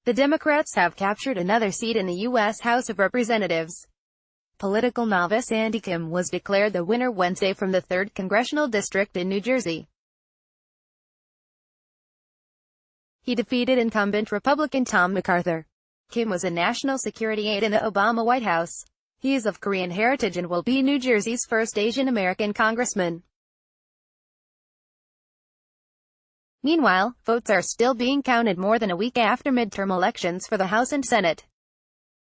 The Democrats have captured another seat in the U.S. House of Representatives. Political novice Andy Kim was declared the winner Wednesday from the 3rd Congressional District in New Jersey. He defeated incumbent Republican Tom MacArthur. Kim was a national security aide in the Obama White House. He is of Korean heritage and will be New Jersey's first Asian American congressman. Meanwhile, votes are still being counted more than a week after midterm elections for the House and Senate.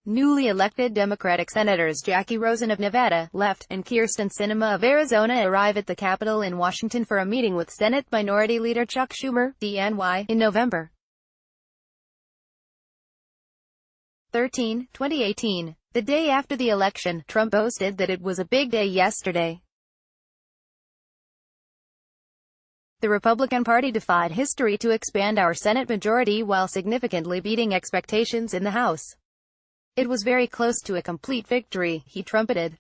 Newly elected Democratic Senators Jackie Rosen of Nevada, left, and Kyrsten Sinema of Arizona arrive at the Capitol in Washington for a meeting with Senate Minority Leader Chuck Schumer, DNY, in November 13, 2018. The day after the election, Trump boasted that it was a big day yesterday. The Republican Party defied history to expand our Senate majority while significantly beating expectations in the House. It was very close to a complete victory, he trumpeted.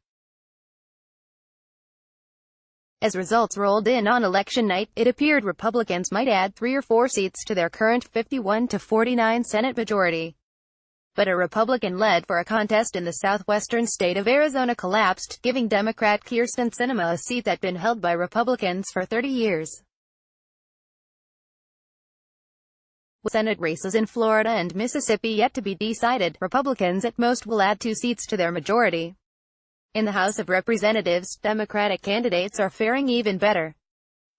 As results rolled in on election night, it appeared Republicans might add 3 or 4 seats to their current 51-49 Senate majority. But a Republican led for a contest in the southwestern state of Arizona collapsed, giving Democrat Kyrsten Sinema a seat that had been held by Republicans for 30 years. With Senate races in Florida and Mississippi yet to be decided, Republicans at most will add 2 seats to their majority. In the House of Representatives, Democratic candidates are faring even better.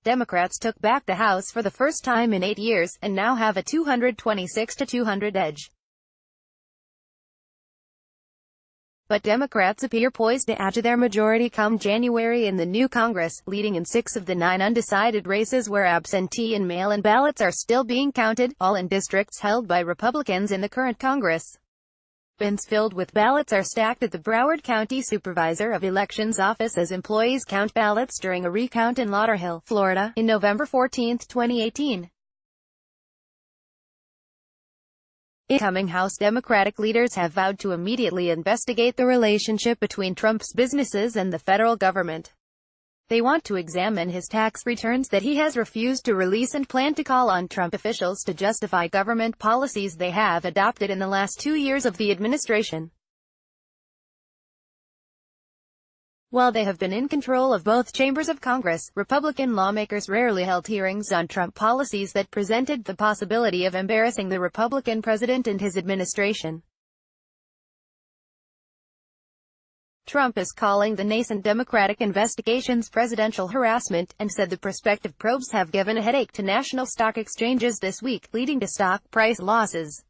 Democrats took back the House for the first time in 8 years, and now have a 226-200 edge. But Democrats appear poised to add to their majority come January in the new Congress, leading in 6 of the 9 undecided races where absentee and mail-in ballots are still being counted, all in districts held by Republicans in the current Congress. Bins filled with ballots are stacked at the Broward County Supervisor of Elections office as employees count ballots during a recount in Lauderhill, Florida, in November 14, 2018. Incoming House Democratic leaders have vowed to immediately investigate the relationship between Trump's businesses and the federal government. They want to examine his tax returns that he has refused to release and plan to call on Trump officials to justify government policies they have adopted in the last 2 years of the administration. While they have been in control of both chambers of Congress, Republican lawmakers rarely held hearings on Trump policies that presented the possibility of embarrassing the Republican president and his administration. Trump is calling the nascent Democratic investigations presidential harassment, and said the prospective probes have given a headache to national stock exchanges this week, leading to stock price losses.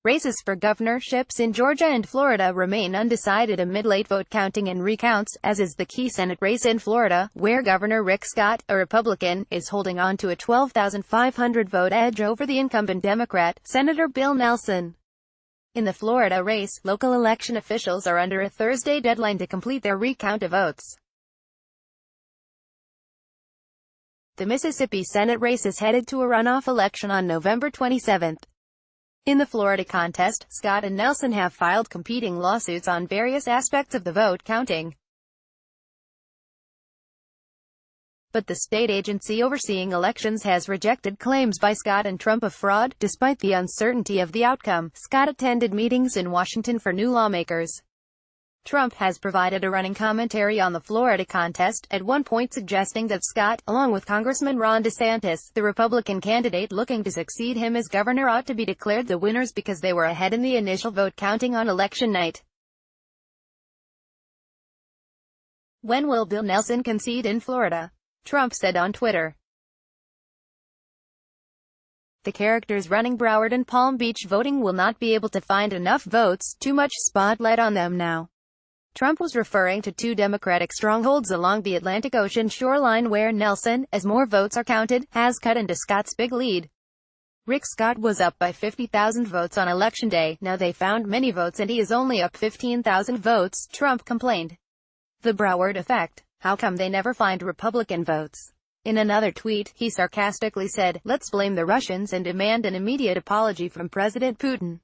Races for governorships in Georgia and Florida remain undecided amid late vote counting and recounts, as is the key Senate race in Florida, where Governor Rick Scott, a Republican, is holding on to a 12,500 vote edge over the incumbent Democrat, Senator Bill Nelson. In the Florida race, local election officials are under a Thursday deadline to complete their recount of votes. The Mississippi Senate race is headed to a runoff election on November 27. In the Florida contest, Scott and Nelson have filed competing lawsuits on various aspects of the vote counting. But the state agency overseeing elections has rejected claims by Scott and Trump of fraud. Despite the uncertainty of the outcome, Scott attended meetings in Washington for new lawmakers. Trump has provided a running commentary on the Florida contest, at one point suggesting that Scott, along with Congressman Ron DeSantis, the Republican candidate looking to succeed him as governor, ought to be declared the winners because they were ahead in the initial vote counting on election night. When will Bill Nelson concede in Florida? Trump said on Twitter. The characters running Broward and Palm Beach voting will not be able to find enough votes, too much spotlight on them now. Trump was referring to 2 Democratic strongholds along the Atlantic Ocean shoreline where Nelson, as more votes are counted, has cut into Scott's big lead. Rick Scott was up by 50,000 votes on Election Day. Now they found many votes and he is only up 15,000 votes, Trump complained. The Broward effect. How come they never find Republican votes? In another tweet, he sarcastically said, "Let's blame the Russians and demand an immediate apology from President Putin."